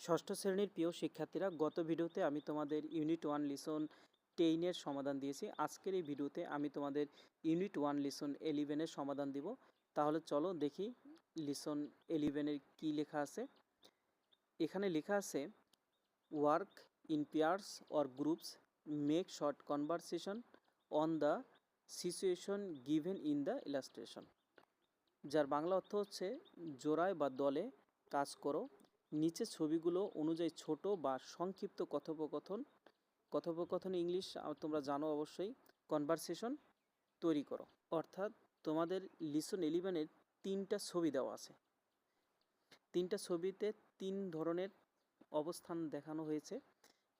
ষষ্ঠ শ্রেণীর প্রিয় শিক্ষার্থীরা, গত ভিডিওতে আমি তোমাদের ইউনিট 1 লিসন 10 এর সমাধান দিয়েছি। আজকের এই ভিডিওতে আমি তোমাদের ইউনিট 1 লিসন 11 এর সমাধান দিব। তাহলে চলো দেখি লিসন 11 এর কি লেখা আছে। এখানে লেখা আছে work in pairs or groups, make short conversation on the situation given in the illustration. যার বাংলা অর্থ হচ্ছে জোড়ায় বা দলে কাজ করো, নিচে ছবিগুলো অনুযায়ী ছোট বা সংক্ষিপ্ত কথোপকথন ইংলিশ তোমরা জানো অবশ্যই, কনভারসেশন তৈরি করো। অর্থাৎ তোমাদের লিসন 11-এর 3টা ছবি দেওয়া আছে। 3টা ছবিতে 3 ধরনের অবস্থান দেখানো হয়েছে।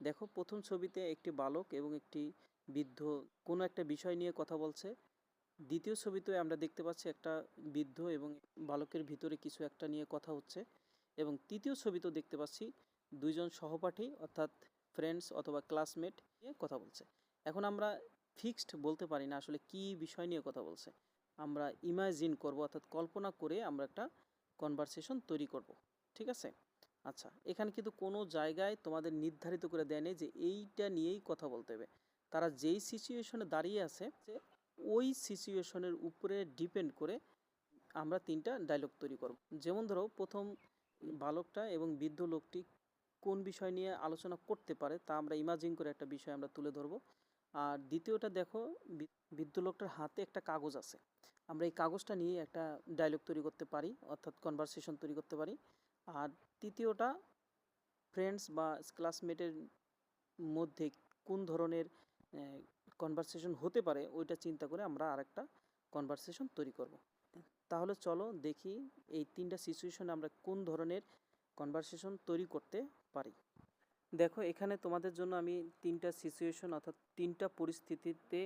দেখো, প্রথম ছবিতে একটি বালক এবং একটি বৃদ্ধ কোনো একটা বিষয় নিয়ে কথা বলছে। দ্বিতীয় ছবিতে আমরা দেখতে পাচ্ছি একটা বৃদ্ধ এবং বালকের ভিতরে কিছু একটা নিয়ে কথা হচ্ছে। এবং তৃতীয় ছবিতেও দেখতে পাচ্ছি দুইজন সহপাঠী অর্থাৎ ফ্রেন্ডস অথবা ক্লাসমেট নিয়ে কথা বলছে। এখন আমরা ফিক্সড বলতে পারি না আসলে কি বিষয় নিয়ে কথা বলছে। আমরা ইমাজিন করব, অর্থাৎ কল্পনা করে আমরা একটা কনভারসেশন তৈরি করব। ঠিক আছে? আচ্ছা, এখানে কিন্তু কোনো জায়গায় তোমাদের নির্ধারিত করে দেয় নেই যে এইটা নিয়েই কথা বলতে হবে। তারা যেই সিচুয়েশনে দাঁড়িয়ে আছে ওই সিচুয়েশনের উপরে ডিপেন্ড করে আমরা 3টা ডায়লগ তৈরি করব। যেমন ধরো, প্রথম বালকটা এবং বৃদ্ধ লোকটি কোন বিষয় নিয়ে আলোচনা করতে পারে তা আমরা ইমাজিন করে একটা বিষয় আমরা তুলে ধরব। আর দ্বিতীয়টা দেখো, বৃদ্ধ লোকটার হাতে একটা কাগজ আছে, আমরা এই কাগজটা নিয়ে একটা ডায়লগ তৈরি করতে পারি, অর্থাৎ কনভারসেশন তৈরি করতে পারি। আর তৃতীয়টা, ফ্রেন্ডস বা ক্লাসমেটের মধ্যে কোন ধরনের কনভারসেশন হতে পারে ওইটা চিন্তা করে আমরা আরেকটা কনভারসেশন তৈরি করব। তাহলে চলো দেখি এই 3টা সিচুয়েশনে আমরা কোন ধরনের কনভারসেশন তৈরি করতে পারি। দেখো, এখানে তোমাদের জন্য আমি 3টা সিচুয়েশন অর্থাৎ 3টা পরিস্থিতিতে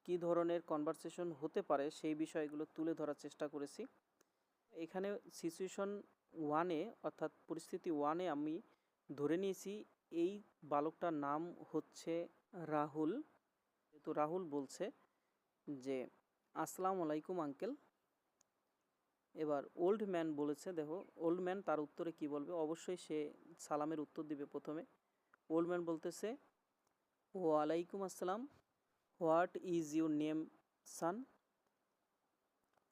কি ধরনের কনভারসেশন হতে পারে সেই বিষয়গুলো তুলে ধরার চেষ্টা করেছি। এখানে সিচুয়েশন 1-এ অর্থাৎ পরিস্থিতি 1-এ আমি ধরে নিয়েছি এই বালকটার নাম হচ্ছে রাহুল। তো রাহুল বলছে যে আসসালামু আলাইকুম আঙ্কেল। এবার ওল্ড ম্যান বলেছে, দেখো ওল্ড ম্যান তার উত্তরে কি বলবে, অবশ্যই সে সালামের উত্তর দিবে প্রথমে। ওল্ড ম্যান বলতেছে ওয়ালাইকুম আসসালাম, হোয়াট ইজ ইউর নেম সান।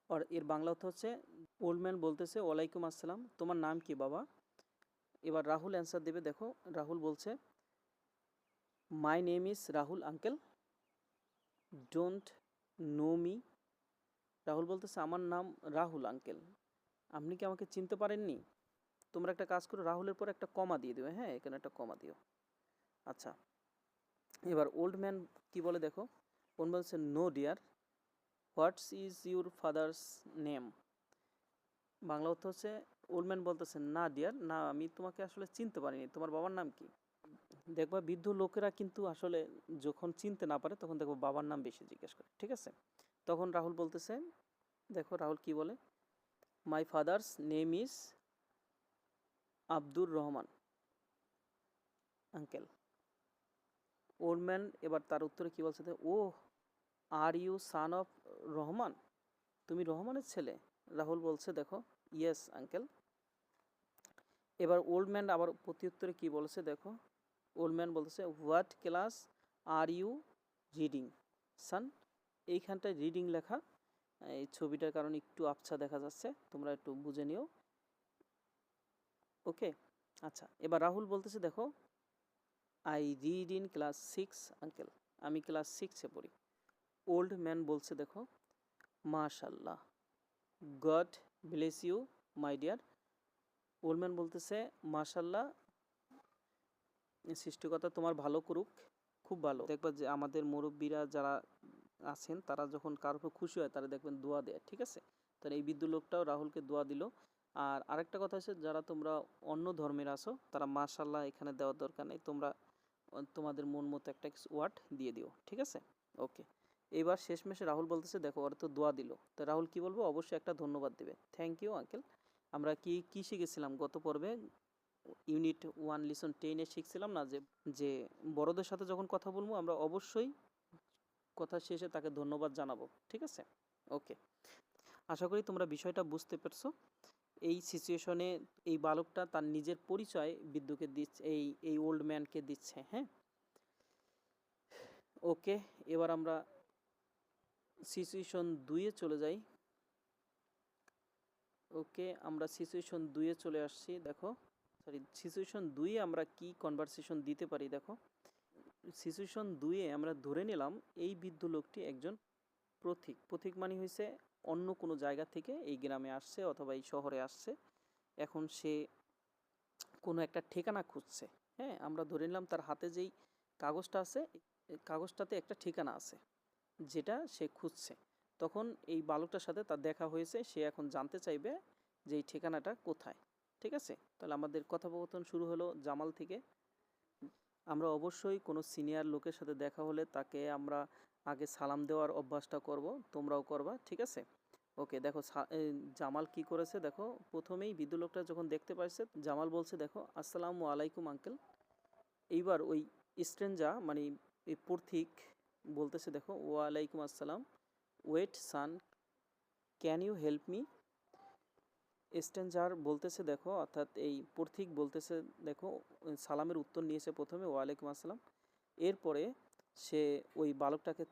আর এর বাংলা অর্থ হচ্ছে ওল্ড ম্যান বলতেছে ওয়ালাইকুম আসসালাম, তোমার নাম কি বাবা। এবার রাহুল অ্যান্সার দেবে, দেখো রাহুল বলছে my name is Rahul uncle, don't know me. Rahul বলতেছে আমার নাম রাহুল আঙ্কেল, আপনি কি আমাকে চিনতে পারেননি। তোমরা একটা কাজ করো, রাহুলের পর একটা কমা দিয়ে দিও, হ্যাঁ এখানে একটা কমা দিও। আচ্ছা, এবার ওল্ড ম্যান কি বলে দেখো, ওল্ড ম্যান বলছে no dear, what's is your father's name. Bangla অর্থ হচ্ছে ওল্ড ম্যান বলতেছে না ডিয়ার, না আমি তোমাকে আসলে চিনতে পারিনি, তোমার বাবার নাম কি। দেখবা বৃদ্ধ লোকেরা কিন্তু আসলে যখন চিনতে না পারে তখন দেখো বাবার নাম বেশি জিজ্ঞেস করে। ঠিক আছে? তখন রাহুল বলতেছে, দেখো রাহুল কি বলে, my father's name is Abdur Rahman uncle. Old man এবার তার উত্তরে কি বলছে, oh are you son of Rahman, তুমি রহমানের ছেলে। রাহুল বলছে দেখো ইয়েস আঙ্কেল। এবার ওল্ড ম্যান আবার প্রতি উত্তরে কী বলেছে দেখো, ওল্ড ম্যান বলতেছে what class are you reading son. এইখানটায় রিডিং লেখা, এই ছবিটার কারণে একটু আবছা দেখা যাচ্ছে, তোমরা একটু বুঝে নিও। ওকে, আচ্ছা এবার রাহুল বলতেছে দেখো I read in class 6 uncle, আমি ক্লাস 6-এ পড়ি। ওল্ড ম্যান বলছে দেখো মাশাল্লাহ, God bless you my dear. Old man বলতেছে মাশাল্লাহ, সৃষ্টিকর্তা তোমার ভালো করুক, খুব ভালো। দেখবা যে আমাদের মুরব্বীরা যারা আছেন তারা যখন কারোর উপর খুশি হয় তারা দেখবেন দোয়া দেয়। ঠিক আছে? তাহলে এই বৃদ্ধ লোকটাও রাহুলকে দোয়া দিল। আর আরেকটা কথা হচ্ছে, যারা তোমরা অন্য ধর্মের আছো তারা মাশাল্লাহ এখানে দেওয়ার দরকার নেই, তোমরা তোমাদের মন মতো একটা কিছু ওয়ার্ড দিয়ে দিও। ঠিক আছে? ওকে, এবার শেষমেশে রাহুল বলতেছে দেখো ওরা তো দোয়া দিল, তো রাহুল কি বলবো, অবশ্যই একটা ধন্যবাদ দেবে, থ্যাংক ইউ আঙ্কেল। আমরা কি শিখেছিলাম গত পর্বে, ইউনিট 1 লিসন 10-এ শিখছিলাম না যে বড়দের সাথে যখন কথা বলবো আমরা অবশ্যই কথা শেষে তাকে ধন্যবাদ জানাবো। ঠিক আছে? ওকে, আশা করি তোমরা বিষয়টা বুঝতে পারছো। এই সিচুয়েশনে এই বালকটা তার নিজের পরিচয় বিদ্যুকে দিচ্ছে, এই ওল্ড ম্যানকে দিচ্ছে। হ্যাঁ, ওকে, এবার আমরা সিচুয়েশন 2-এ চলে যাই। ওকে, আমরা সিচুয়েশন 2-এ চলে আসছি। দেখো, সরি, সিচুয়েশন 2-এ আমরা কি কনভারসেশন দিতে পারি। দেখো, সিচুয়েশন 2-এ আমরা ধরে নিলাম এই বৃদ্ধ লোকটি একজন পথিক মানে হয়েছে অন্য কোনো জায়গা থেকে এই গ্রামে আসছে অথবা এই শহরে আসছে। এখন সে কোনো একটা ঠিকানা খুঁজছে। হ্যাঁ, আমরা ধরে নিলাম তার হাতে যেই কাগজটা আছে, কাগজটাতে একটা ঠিকানা আছে যেটা সে খুঁজছে। তখন এই বালকটার সাথে তার দেখা হয়েছে, সে এখন জানতে চাইবে যে এই ঠিকানাটা কোথায়। ঠিক আছে, তাহলে আমাদের কথোপকথন শুরু হলো জামাল থেকে। আমরা অবশ্যই কোনো সিনিয়র লোকের সাথে দেখা হলে তাকে আমরা আগে সালাম দেওয়ার অভ্যাসটা করব, তোমরাও করবা। ঠিক আছে, ওকে। দেখো জামাল কি করেছে, দেখো প্রথমেই বৃদ্ধ লোকটা যখন দেখতে পাইছে জামাল বলছে, দেখো আসসালামু আলাইকুম আঙ্কেল। এইবার ওই স্ট্রেঞ্জার মানে এই পথিক বলতেছে, দেখো ওয়ালাইকুম আসসালাম, wait son, can you help me. Stranger বলতেছে, দেখো অর্থাৎ এই পথিক বলতেছে, দেখো সালামের উত্তর নিয়েছে প্রথমে ওয়ালাইকুম আসসালাম, এরপরে সে ওই বালকটাকে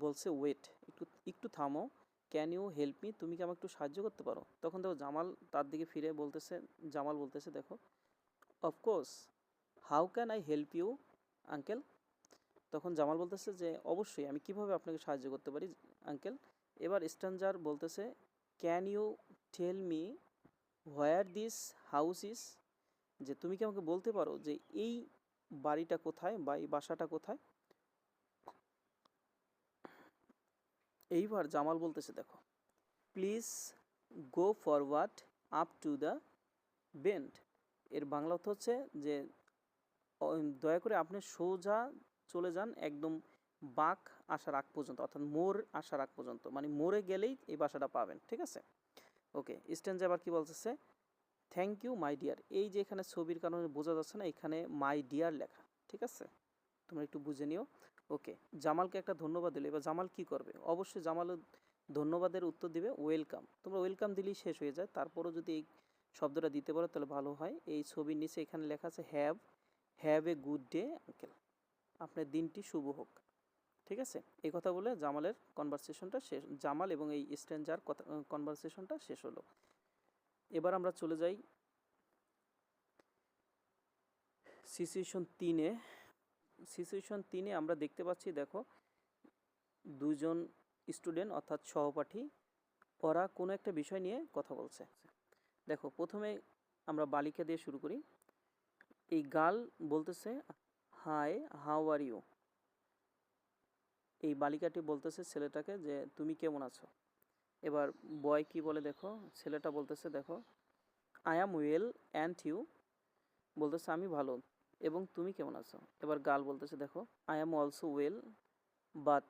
বলছে ওয়েট, একটু একটু থামো, ক্যান ইউ হেল্প মি, তুমি কি আমাকে একটু সাহায্য করতে পারো। তখন দেখো জামাল তার দিকে ফিরে বলতেছে, জামাল বলতেছে, দেখো of course, how can I help you uncle. তখন জামাল বলতেছে যে অবশ্যই, আমি কিভাবে আপনাকে সাহায্য করতে পারি আঙ্কেল। এবার স্ট্রেঞ্জার বলতেছে, can you tell me where this house is, যে তুমি কি আমাকে বলতে পারো যে এই বাড়িটা কোথায় বা এই বাসাটা কোথায়। এইবার জামাল বলতেছে, দেখো please go forward up to the bend. এর বাংলা অর্থ হচ্ছে যে দয়া করে আপনি সোজা চলে যান একদম বাঁক আসার আগ পর্যন্ত, অর্থাৎ মোড় আসার আগ পর্যন্ত, মানে মোড়ে গেলেই এই বাসাটা পাবেন। ঠিক আছে, ওকে। স্ট্রেঞ্জার আবার কি বলতেছে, থ্যাংক ইউ মাই ডিয়ার। এই যে এখানে ছবির কারণে বোঝা যাচ্ছে না, এখানে মাই ডিয়ার লেখা। ঠিক আছে, তোমরা একটু বুঝে নিও। ওকে, জামালকে একটা ধন্যবাদ দিলে এবার জামাল কি করবে, অবশ্যই জামাল ধন্যবাদের উত্তর দিবে ওয়েলকাম। তোমরা ওয়েলকাম দিলেই শেষ হয়ে যায়, তারপরও যদি এই শব্দটা দিতে পারো তাহলে ভালো হয়। এই ছবির নিচে এখানে লেখা আছে have a good day uncle, আপনার দিনটি শুভ হোক। ঠিক আছে, এই কথা বলে জামালের কনভারসেশনটা শেষ, জামাল এবং এই স্ট্রেঞ্জার কথা কনভারসেশনটা শেষ হলো। এবার আমরা চলে যাই সিচুয়েশন 3-এ। সিচুয়েশন 3-এ আমরা দেখতে পাচ্ছি, দেখো দুজন স্টুডেন্ট অর্থাৎ সহপাঠী, ওরা কোনো একটা বিষয় নিয়ে কথা বলছে। দেখো প্রথমে আমরা বালিকা দিয়ে শুরু করি। এই গার্ল বলতেছে, হাই হাউ আর ইউ। এই বালিকাটি বলতেছে ছেলেটাকে যে তুমি কেমন আছো। এবার বয় কি বলে, দেখো ছেলেটা বলতেছে, দেখো I am well and you, বলতেছে আমি ভালো এবং তুমি কেমন আছো। এবার গার্ল বলতেছে, দেখো I am also well but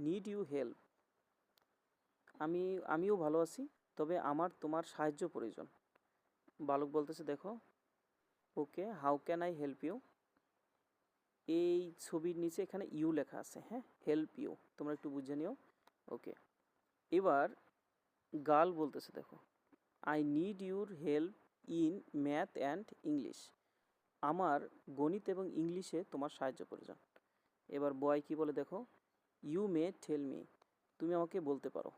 need you help, আমিও ভালো আছি, তবে আমার তোমার সাহায্য প্রয়োজন। বালক বলতেছে, দেখো okay, how can I help you. এই ছবির নিচে এখানে ইউ লেখা আছে, হ্যাঁ, হেল্প ইউ, তোমরা একটু বুঝে নিও। ওকে, এবার গার্ল বলতেছে, দেখো I need your help in math and English, আমার গণিত এবং ইংলিশে তোমার সাহায্য প্রয়োজন। এবার বয় কি বলে, দেখো ইউ মে টেল মি, তুমি আমাকে বলতে পারো।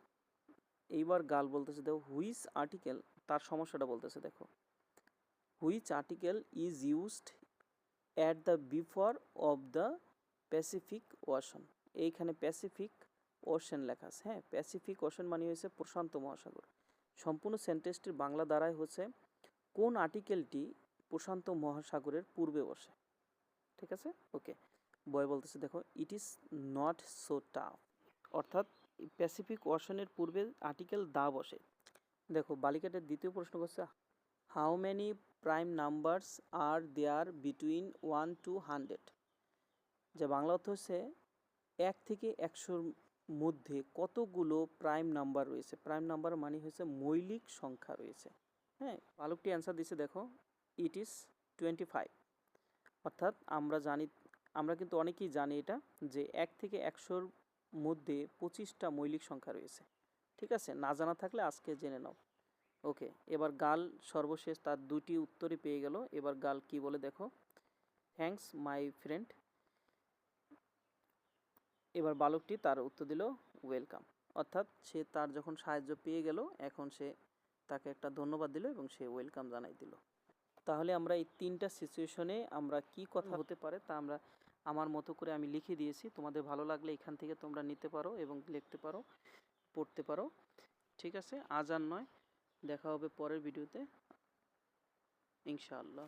এইবার গার্ল বলতেছে, দেখো হুইচ আর্টিকেল, তার সমস্যাটা বলতেছে, দেখো which article is used at the before of the Pacific ocean. এইখানে প্যাসিফিক ওশেন লেখা আছে, হ্যাঁ, প্যাসিফিক ওশেন মানে হয়েছে প্রশান্ত মহাসাগর। সম্পূর্ণ সেন্টেন্সটির বাংলা দ্বারাই হচ্ছে কোন আর্টিকেলটি প্রশান্ত মহাসাগরের পূর্বে বসে। ঠিক আছে, ওকে। বয় বলতেছে, দেখো it is not so tough, অর্থাৎ প্যাসিফিক ওশানের পূর্বে আর্টিকেল দা বসে। দেখো বালিকাটার দ্বিতীয় প্রশ্ন করছে, how many prime numbers are there between 1 to 100, যে বাংলা অর্থ হচ্ছে 1 থেকে 100-র মধ্যে কতগুলো প্রাইম নাম্বার রয়েছে। প্রাইম নাম্বার মানে হচ্ছে মৌলিক সংখ্যা রয়েছে। হ্যাঁ, বালকটি অ্যান্সার দিচ্ছে, দেখো ইট ইজ 25, অর্থাৎ আমরা কিন্তু অনেকেই জানি এটা, যে 1 থেকে 100-র মধ্যে 25টা মৌলিক সংখ্যা রয়েছে। ঠিক আছে, না জানা থাকলে আজকে জেনে নাও। ওকে, এবার গার্ল সর্বশেষ তার দুটি উত্তরই পেয়ে গেল। এবার গার্ল কি বলে দেখো, থ্যাঙ্কস মাই ফ্রেন্ড। এবার বালকটি তার উত্তর দিল ওয়েলকাম, অর্থাৎ সে তার যখন সাহায্য পেয়ে গেল এখন সে তাকে একটা ধন্যবাদ দিল এবং সে ওয়েলকাম জানাই দিল। তাহলে আমরা এই তিনটা সিচুয়েশনে আমরা কি কথা হতে পারে তা আমরা আমার মতো করে আমি লিখে দিয়েছি। তোমাদের ভালো লাগলে এখান থেকে তোমরা নিতে পারো এবং লিখতে পারো, পড়তে পারো। ঠিক আছে, আজ আর নয়, দেখা হবে পরের ভিডিওতে ইনশাআল্লাহ।